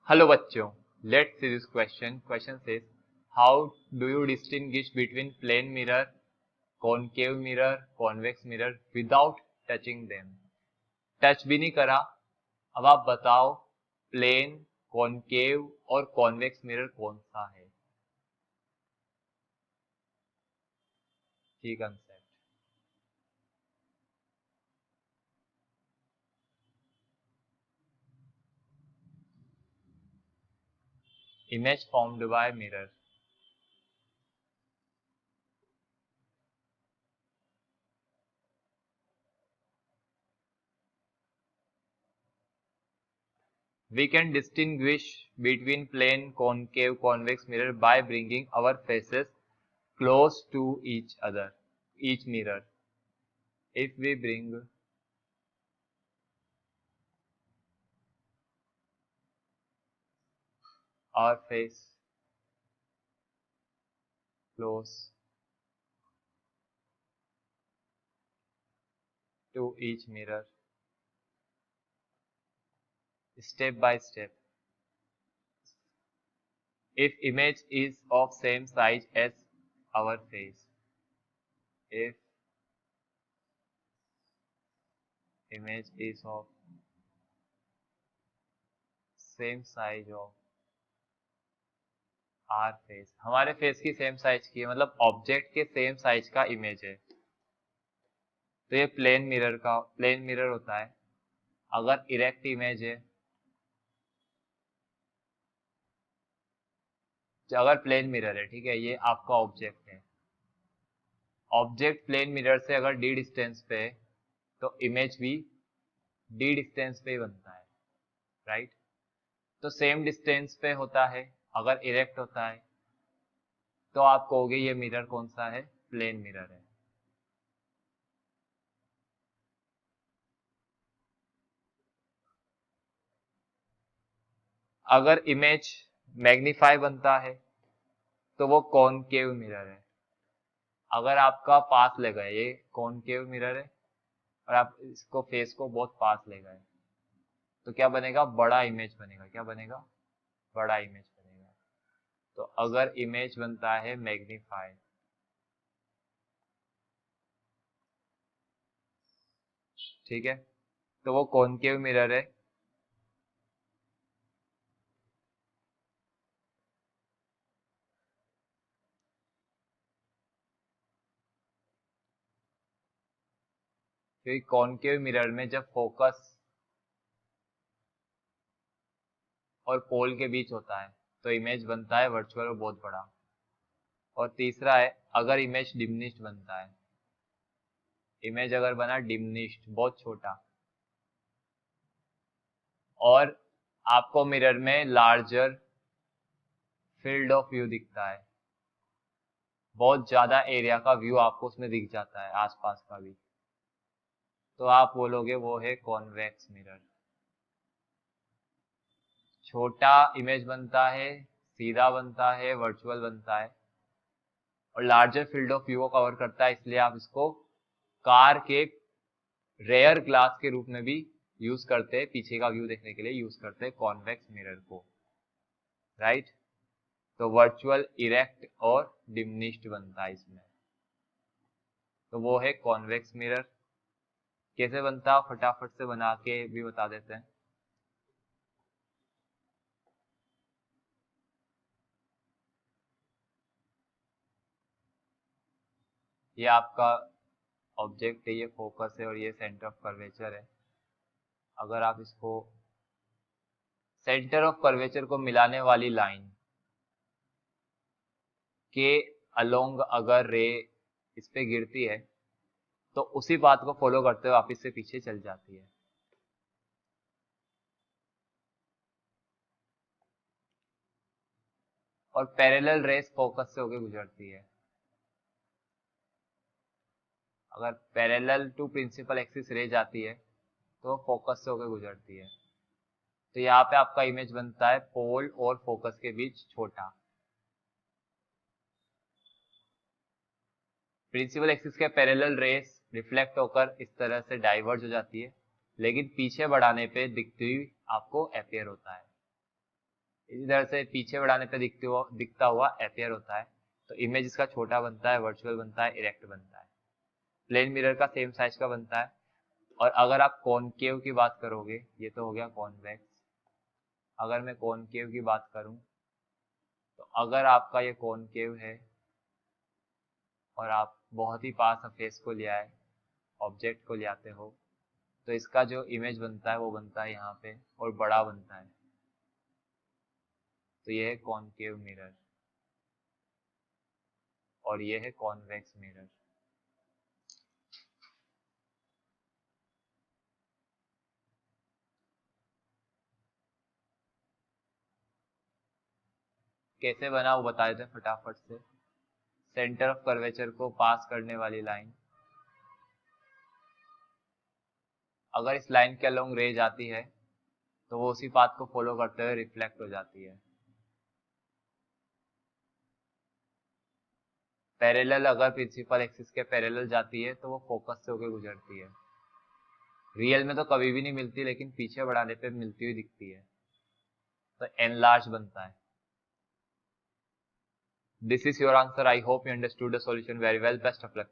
Hello बच्चों, let's see this question. Question says how do you distinguish between plane mirror, concave mirror, convex mirror without touching them. Touch भी नहीं करा. अब आप बताओ plane, concave और कॉन्वेक्स मिरर कौन सा है. ठीक concept. Image formed by mirror. We can distinguish between plane, concave, convex mirror by bringing our faces close to each mirror. If we bring our face close to each mirror, step by step, if image is of same size as our face, if image is of same size of our face, हमारे face की same size की है, मतलब object के same size का image है, तो ये प्लेन मिरर होता है. अगर इरेक्ट इमेज है, अगर प्लेन मिरर है, ठीक है, ये आपका ऑब्जेक्ट है. ऑब्जेक्ट प्लेन मिरर से अगर डी डिस्टेंस पे है तो इमेज भी डी डिस्टेंस पे ही बनता है, राइट. तो सेम डिस्टेंस पे होता है. अगर इरेक्ट होता है तो आप कहोगे ये मिरर कौन सा है, प्लेन मिरर है. अगर इमेज मैग्नीफाई बनता है तो वो कॉनकेव मिरर है. अगर आपका पास ले गए, ये कॉनकेव मिरर है और आप इसको फेस को बहुत पास ले गए, तो क्या बनेगा, बड़ा इमेज बनेगा. क्या बनेगा, बड़ा इमेज बनेगा. तो अगर इमेज बनता है मैग्नीफाई, ठीक है, तो वो कॉनकेव मिरर है. क्योंकि कॉनकेव मिरर में जब फोकस और पोल के बीच होता है तो इमेज बनता है वर्चुअल और बहुत बड़ा. और तीसरा है अगर इमेज डिमिनिश्ड बनता है, इमेज अगर बना डिमिनिश्ड बहुत छोटा, और आपको मिरर में लार्जर फील्ड ऑफ व्यू दिखता है, बहुत ज्यादा एरिया का व्यू आपको उसमें दिख जाता है, आसपास का भी, तो आप बोलोगे वो है कॉन्वेक्स मिरर. छोटा इमेज बनता है, सीधा बनता है, वर्चुअल बनता है, और लार्जर फील्ड ऑफ व्यू को कवर करता है, इसलिए आप इसको कार के रेयर ग्लास के रूप में भी यूज करते हैं, पीछे का व्यू देखने के लिए यूज करते हैं कॉन्वेक्स मिरर को, राइट. तो वर्चुअल, इरेक्ट और डिमिनिश्ड बनता है इसमें, तो वो है कॉन्वेक्स मिरर. कैसे बनता है फटाफट से बना के भी बता देते हैं. ये आपका ऑब्जेक्ट है, ये फोकस है और ये सेंटर ऑफ कर्वेचर है. अगर आप इसको सेंटर ऑफ कर्वेचर को मिलाने वाली लाइन के अलोंग अगर रे इस पे गिरती है तो उसी बात को फॉलो करते हुए वापिस से पीछे चल जाती है. और पैरेलल रेस फोकस से होकर गुजरती है. अगर पैरेलल टू प्रिंसिपल एक्सिस रे जाती है तो फोकस से होकर गुजरती है. तो यहाँ पे आपका इमेज बनता है पोल और फोकस के बीच छोटा. प्रिंसिपल एक्सिस के पैरेलल रेस रिफ्लेक्ट होकर इस तरह से डाइवर्ज हो जाती है, लेकिन पीछे बढ़ाने पे दिखती हुई आपको अपीयर होता है. इधर से पीछे बढ़ाने पे दिखता हुआ अपीयर होता है। तो इमेज इसका छोटा बनता है, वर्चुअल बनता है, इरेक्ट बनता है। प्लेन मिरर का सेम साइज का बनता है। और अगर आप कॉनकेव की बात करोगे, ये तो हो गया कॉन्वेक्स। अगर मैं कॉनकेव की बात करूं, तो अगर आपका ये कॉनकेव है और आप बहुत ही पास फेस को ले आए, ऑब्जेक्ट को ले आते हो, तो इसका जो इमेज बनता है वो बनता है यहाँ पे और बड़ा बनता है। तो ये है कॉनकेव मिरर और ये है कॉन्वेक्स मिरर। कैसे बना वो बता देते हैं फटाफट से। सेंटर ऑफ कर्वेचर को पास करने वाली लाइन, अगर इस लाइन के अलोंग रे जाती है तो वो उसी पाथ को फॉलो करते हुए रिफ्लेक्ट हो जाती है। पैरेलल अगर प्रिंसिपल एक्सिस के पैरेलल जाती है तो वो फोकस से होकर गुजरती है। रियल में तो कभी भी नहीं मिलती, लेकिन पीछे बढ़ाने पे मिलती हुई दिखती है, तो एनलार्ज बनता है। This is your answer. I hope you understood the solution very well. Best of luck.